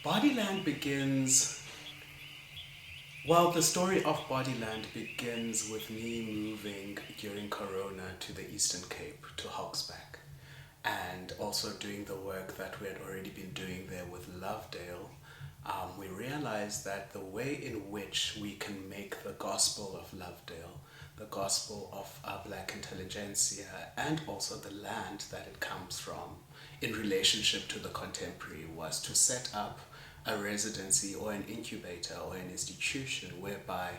Bodyland begins, well, the story of Bodyland begins with me moving during Corona to the Eastern Cape, to Hogsback, and also doing the work that we had already been doing there with Lovedale. We realized that the way in which we can make the gospel of Lovedale, the gospel of our Black intelligentsia, and also the land that it comes from, in relationship to the contemporary, was to set up a residency or an incubator or an institution whereby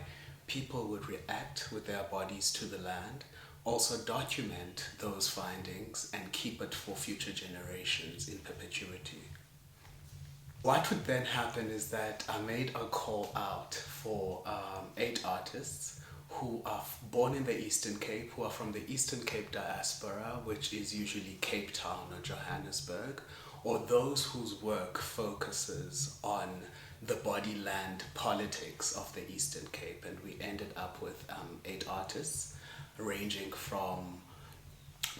people would react with their bodies to the land, also document those findings and keep it for future generations in perpetuity. What would then happen is that I made a call out for 8 artists who are born in the Eastern Cape, who are from the Eastern Cape diaspora, which is usually Cape Town or Johannesburg, or those whose work focuses on the Bodyland politics of the Eastern Cape. And we ended up with 8 artists ranging from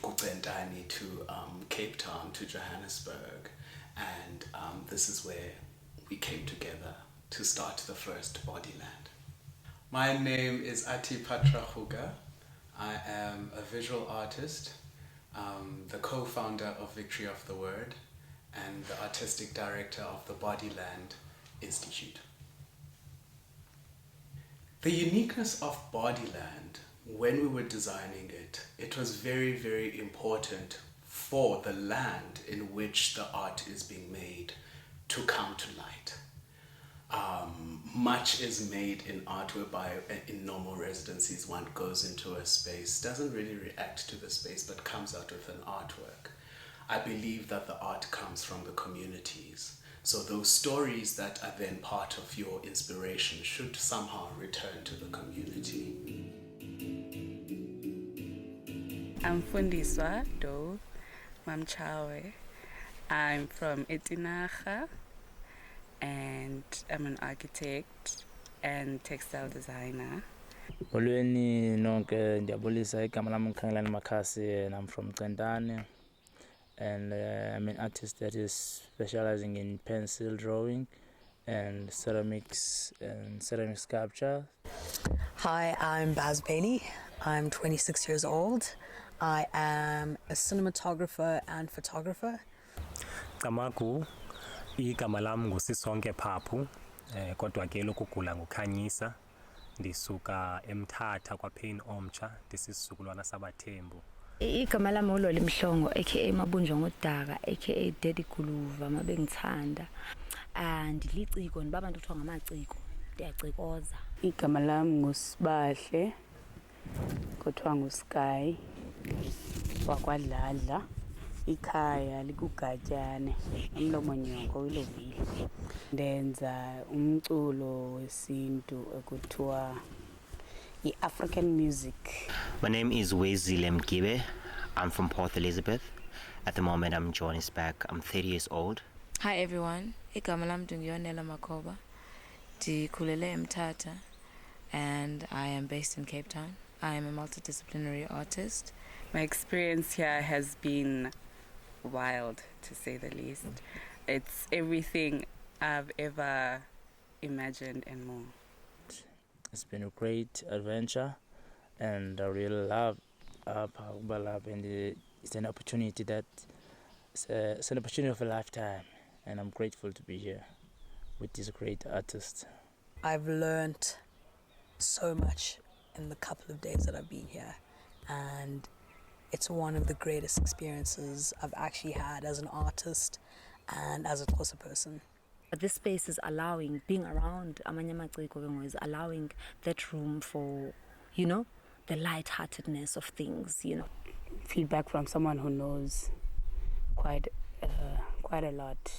Kucentani to Cape Town to Johannesburg. And this is where we came together to start the first Bodyland. My name is Athi Patra. I am a visual artist, the co-founder of Victory of the Word, and the artistic director of the Bodyland Institute. The uniqueness of Bodyland, when we were designing it, it was very, very important for the land in which the art is being made to come to light. Much is made in art whereby in normal residencies one goes into a space, doesn't really react to the space, but comes out with an artwork. I believe that the art comes from the communities. So those stories that are then part of your inspiration should somehow return to the community. I'm Fundiswa Do Mamchawe. I'm from Etinaga and I'm an architect and textile designer. Molweni nonke ndiyabulisa igama lami ngikhangelani Makhasi and I'm from Cendane and I'm an artist that is specializing in pencil drawing and ceramics and ceramic sculpture. Hi, I'm Baz Bailey. I'm 26 years old. I am a cinematographer and photographer. Kamaku igama lami nguSisonke Papu kodwa ke lokugula ngukhanyisa ndisuka eMthatha kwaPain Omtsha ndisisizukulwana sabaThembu. Igama lami uLoli Mhlongo aka Mabunjwa ngoDaka aka Daddy Guluva mabengithanda liciko nibabantu kuthiwa ngamaciko ndiyacikoza. Igama lami nguSibahle kuthiwa nguSky wakwaDladla, ikhaya likuGatyane uMlomonyoko wiLovile. Ndenza umculo wesintu ekuthiwa African music. My name is Wezile Mgibe. I'm from Port Elizabeth. At the moment I'm in Johannesburg. I'm 30 years old. Hi everyone. Igama lami ngiyonela Makhoba. Ndikhulele eMthatha and I am based in Cape Town. I am a multidisciplinary artist. My experience here has been wild, to say the least. It's everything I've ever imagined and more. It's been a great adventure and I really love Balab, and it's an opportunity it's an opportunity of a lifetime, and I'm grateful to be here with this great artist. I've learned so much in the couple of days that I've been here, and it's one of the greatest experiences I've actually had as an artist and as a Xhosa person. This space is allowing, being around Amanyamaciko is allowing that room for, the lightheartedness of things, Feedback from someone who knows quite a lot,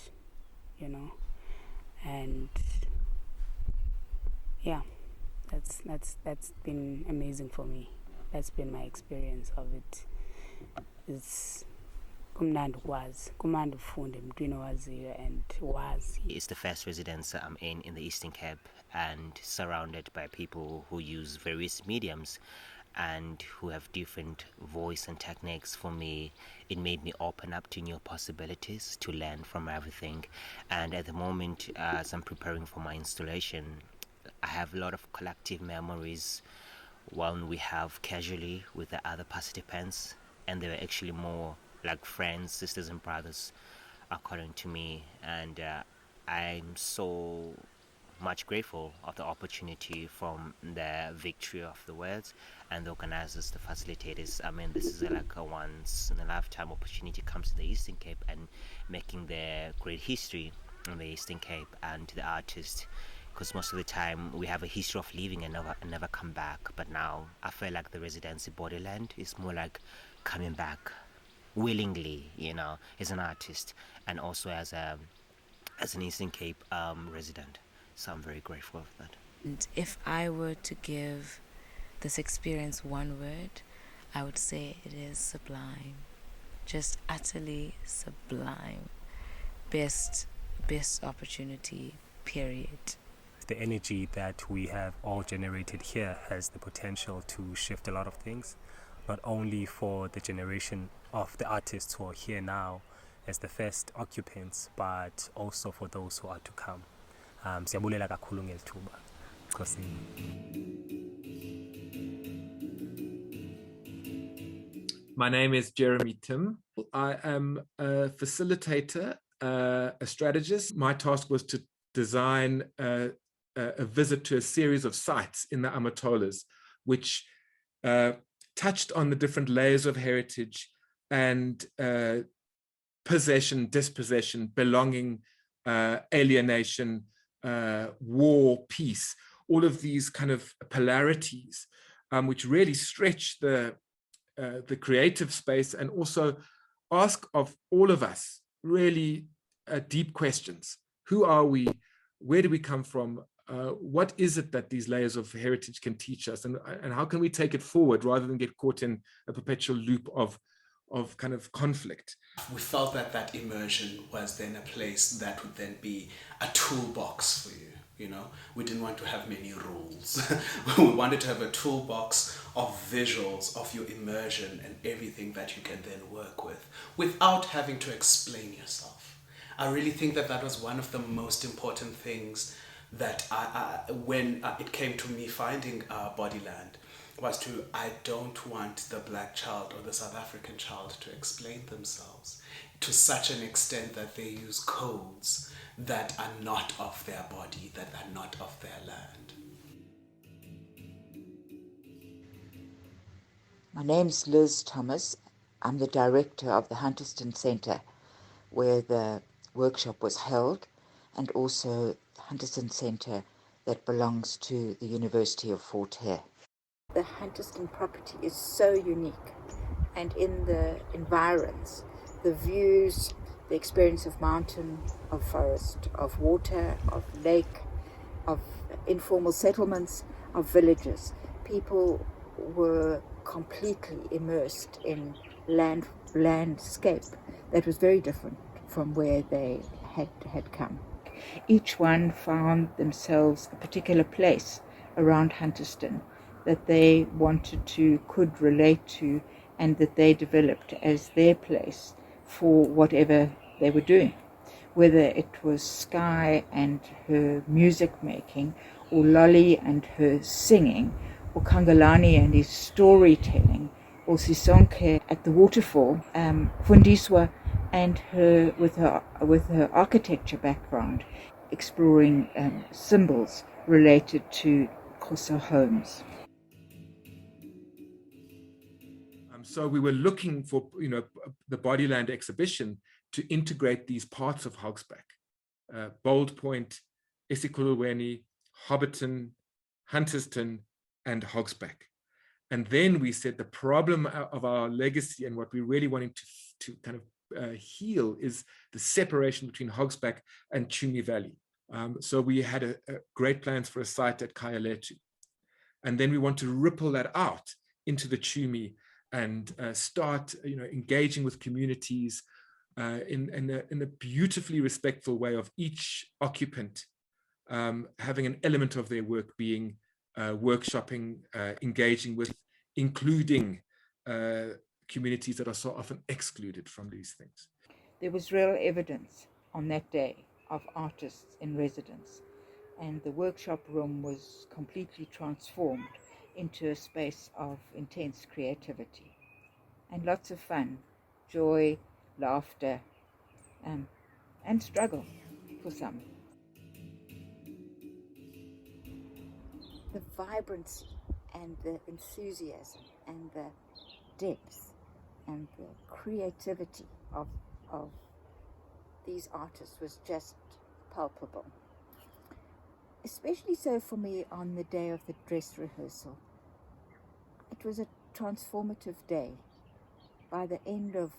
and yeah, that's been amazing for me. That's been my experience of it. It's kumnandi ukwazi, kumnandi ufunde emntwini owaziyo and wazi. It's the first residence I'm in the Eastern Cape and surrounded by people who use various mediums and who have different voice and techniques. For me, it made me open up to new possibilities, to learn from everything. And at the moment, as I'm preparing for my installation, I have a lot of collective memories when we have casually with the other participants, and they were actually more like friends, sisters and brothers, according to me. And I'm so much grateful of the opportunity from the Victory of the Words and the organizers, the facilitators. I mean, this is like a once in a lifetime opportunity comes to the Eastern Cape and making the great history in the Eastern Cape, and to the artists, because most of the time we have a history of leaving and never come back. But now I feel like the residency Bodyland is more like coming back willingly, you know, as an artist and also as an Eastern Cape resident. So I'm very grateful for that. And if I were to give this experience one word, I would say it is sublime. Just utterly sublime. Best opportunity, period. The energy that we have all generated here has the potential to shift a lot of things, not only for the generation of the artists who are here now as the first occupants, but also for those who are to come. Siyabulela kakhulu ngelithuba. Nkosi. My name is Jeremy Timm. I am a facilitator, a strategist. My task was to design a visit to a series of sites in the Amatolas, which touched on the different layers of heritage and possession, dispossession, belonging, alienation, war, peace, all of these kind of polarities, which really stretch the creative space and also ask of all of us really deep questions. Who are we? Where do we come from? What is it that these layers of heritage can teach us? And how can we take it forward rather than get caught in a perpetual loop of kind of conflict? We felt that immersion was then a place that would then be a toolbox for you. You know, we didn't want to have many rules. We wanted to have a toolbox of visuals of your immersion and everything that you can then work with without having to explain yourself. I really think that was one of the most important things that when it came to me finding Bodyland, was I don't want the black child or the South African child to explain themselves to such an extent that they use codes that are not of their body, that are not of their land. My name's Liz Thomas. I'm the director of the Hunterston Centre, where the workshop was held, and also the Hunterston Centre that belongs to the University of Fort Hare. The Hunterston property is so unique, and in the environs, the views, the experience of mountain, of forest, of water, of lake, of informal settlements, of villages. People were completely immersed in landscape that was very different from where they had come. Each one found themselves a particular place around Hunterston that they could relate to, and that they developed as their place for whatever they were doing, whether it was Sky and her music making, or Lolly and her singing, or Kangalani and his storytelling, or Sisonke at the waterfall, Fundiswa and her with her architecture background, exploring symbols related to Xhosa homes. So we were looking for, the Bodyland exhibition to integrate these parts of Hogsback, Bold Point, isiXholweni, Hobbiton, Hunterston, and Hogsback. And then we said the problem of our legacy and what we really wanted to kind of heal is the separation between Hogsback and Chumi Valley. So we had a great plans for a site at Khayeletsha. And then we want to ripple that out into the Chumi and start, engaging with communities in a beautifully respectful way of each occupant having an element of their work being workshopping, engaging with including communities that are so often excluded from these things. There was real evidence on that day of artists in residence, and the workshop room was completely transformed into a space of intense creativity and lots of fun, joy, laughter, and struggle for some. The vibrancy and the enthusiasm and the depth and the creativity of these artists was just palpable. Especially so for me on the day of the dress rehearsal. It was a transformative day. By the end of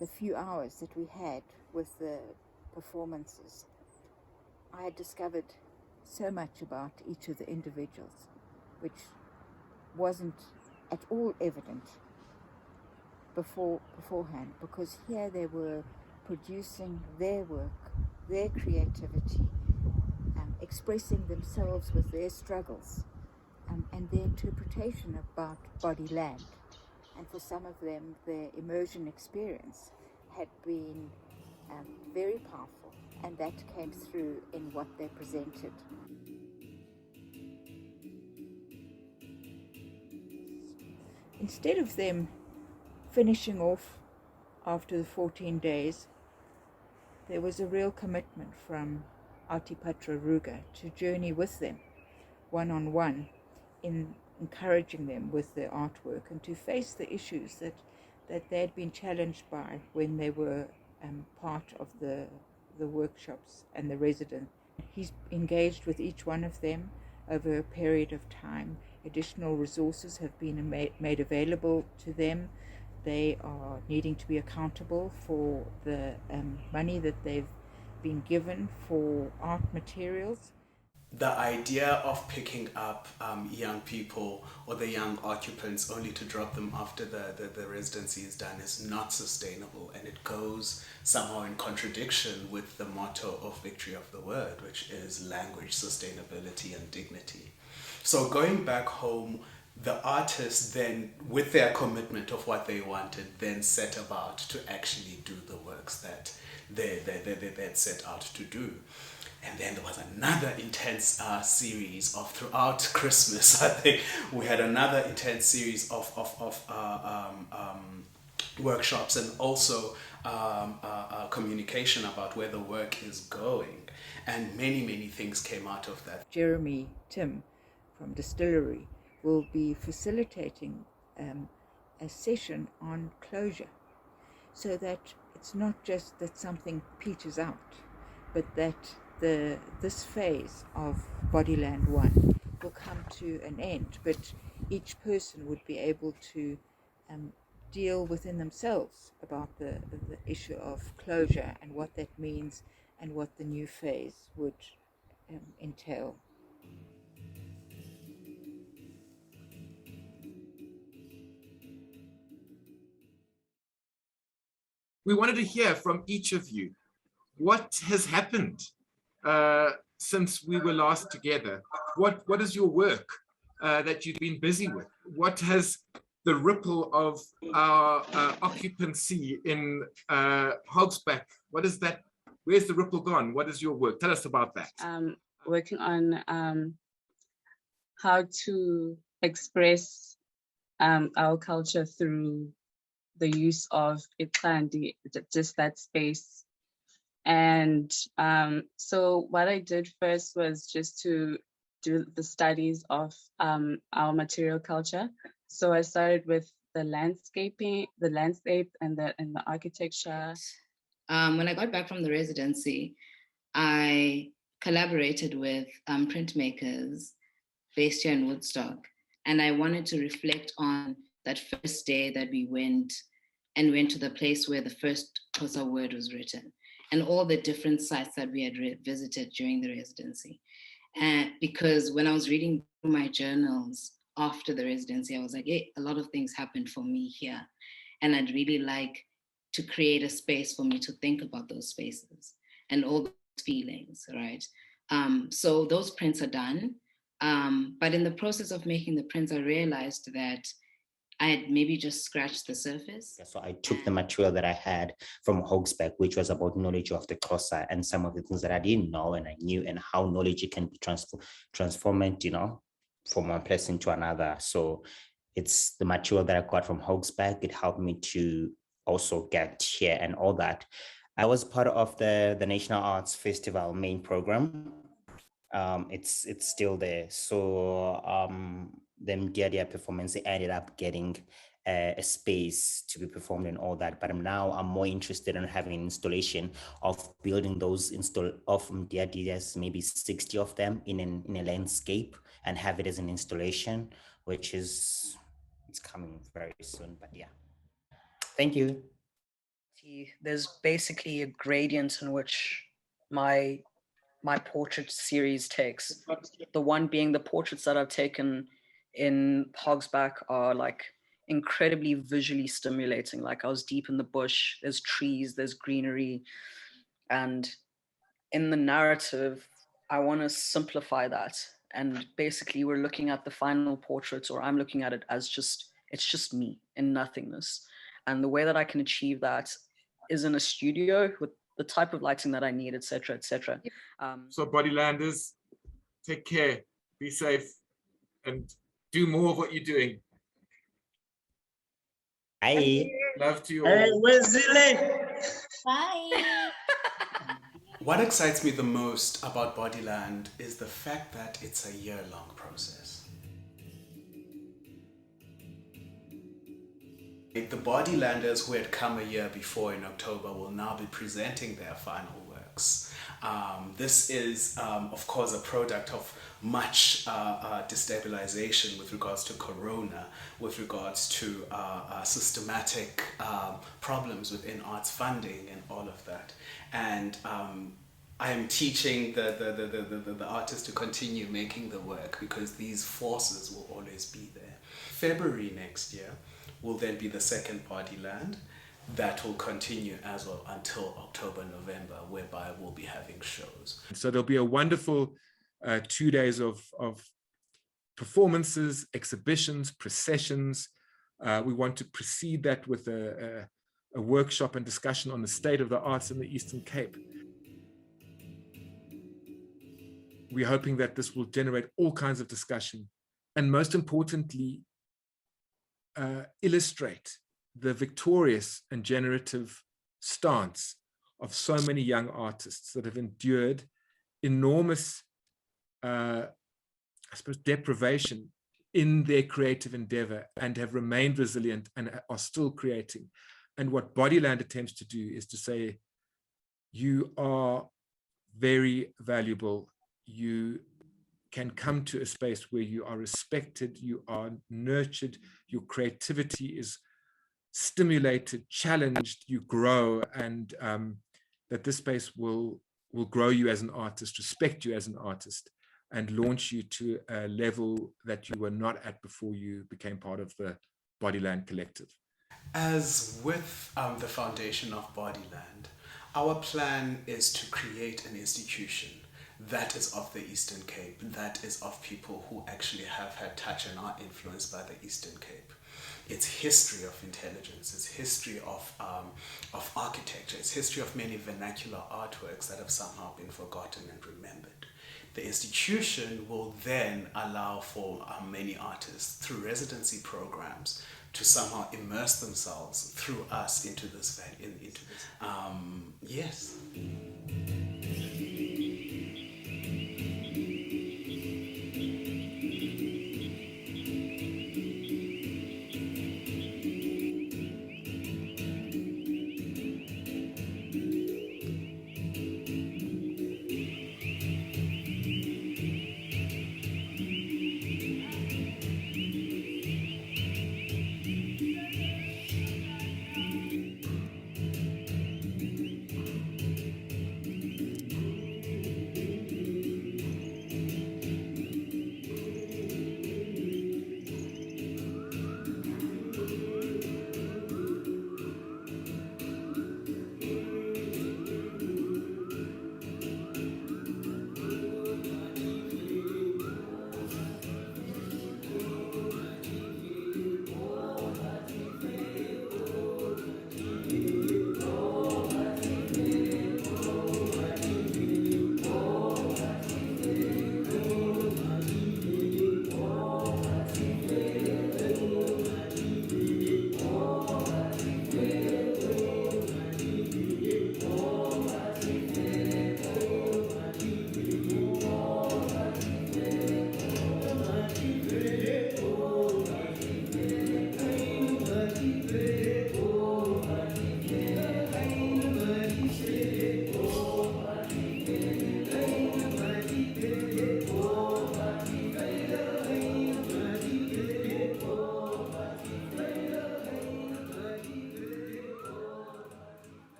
the few hours that we had with the performances, I had discovered so much about each of the individuals, which wasn't at all evident beforehand, because here they were producing their work, their creativity, expressing themselves with their struggles, and their interpretation about Bodyland. And for some of them, their immersion experience had been very powerful, and that came through in what they presented. Instead of them finishing off after the 14 days, there was a real commitment from Athi, Patra, Ruga to journey with them one-on-one in encouraging them with their artwork and to face the issues that they had been challenged by when they were part of the workshops and the resident. He's engaged with each one of them over a period of time. Additional resources have been made available to them. They are needing to be accountable for the money that they've been given for art materials. The idea of picking up young people or the young occupants only to drop them after the residency is done is not sustainable, and it goes somehow in contradiction with the motto of Victory of the Word, which is language, sustainability, and dignity. So going back home, the artists then, with their commitment of what they wanted, then set about to actually do the works that they had set out to do. And then there was another intense series of, throughout Christmas, I think, we had another intense series of workshops and also communication about where the work is going. And many things came out of that. Jeremy Timm from Distillery will be facilitating a session on closure, so that it's not just that something peters out, but that this phase of Bodyland 1 will come to an end, but each person would be able to deal within themselves about the issue of closure and what that means and what the new phase would entail. We wanted to hear from each of you. What has happened since we were last together? What is your work that you've been busy with? What has the ripple of our occupancy in Hogsback, what is that? Where's the ripple gone? What is your work? Tell us about that. Working on how to express our culture through the use of Iqandi, just that space. And so what I did first was just to do the studies of our material culture. So I started with the landscape and the architecture. When I got back from the residency, I collaborated with printmakers based here in Woodstock. And I wanted to reflect on that first day that we went to the place where the first Xhosa word was written, and all the different sites that we had visited during the residency. And because when I was reading through my journals after the residency, I was like, hey, a lot of things happened for me here. And I'd really like to create a space for me to think about those spaces and all those feelings, right? So those prints are done. But in the process of making the prints, I realized that I had maybe just scratched the surface. So I took the material that I had from Hogsback, which was about knowledge of the Xhosa and some of the things that I didn't know and I knew, and how knowledge can be transformed, from one place into another. So it's the material that I got from Hogsback. It helped me to also get here and all that. I was part of the National Arts Festival main program. It's still there. So the Mdiadia performance, they ended up getting a space to be performed and all that. But I'm more interested in having an installation of building those of Mdiadias, maybe 60 of them in a landscape, and have it as an installation, which is it's coming very soon. But yeah, thank you. There's basically a gradient in which my portrait series takes. The one being the portraits that I've taken in Hogsback are like incredibly visually stimulating. Like I was deep in the bush, there's trees, there's greenery. And in the narrative, I want to simplify that. And basically we're looking at the final portrait, or I'm looking at it as it's just me in nothingness. And the way that I can achieve that is in a studio with the type of lighting that I need, etc., etc. So Bodylanders, take care, be safe, and do more of what you're doing. Bye. Love to you Hey, all. where's Zile? Bye. What excites me the most about Bodyland is the fact that it's a year-long process. The Bodylanders who had come a year before in October will now be presenting their final works. This is, of course, a product of much destabilization with regards to Corona, with regards to systematic problems within arts funding and all of that. And I am teaching the artists to continue making the work, because these forces will always be there. February next year will then be the second Bodyland. That will continue as well until October, November, whereby we'll be having shows. So there'll be a wonderful 2 days of performances, exhibitions, processions. We want to precede that with a workshop and discussion on the state of the arts in the Eastern Cape. We're hoping that this will generate all kinds of discussion, and most importantly, illustrate the victorious and generative stance of so many young artists that have endured enormous, I suppose, deprivation in their creative endeavor and have remained resilient and are still creating. And what Bodyland attempts to do is to say, you are very valuable. You can come to a space where you are respected, you are nurtured, your creativity is stimulated, challenged, you grow, and that this space will grow you as an artist, respect you as an artist, and launch you to a level that you were not at before you became part of the Bodyland collective. As with the foundation of Bodyland, our plan is to create an institution that is of the Eastern Cape, that is of people who actually have had touch and are influenced by the Eastern Cape. Its history of intelligence, its history of architecture, its history of many vernacular artworks that have somehow been forgotten and remembered. The institution will then allow for many artists through residency programs to somehow immerse themselves through us into this. Yes.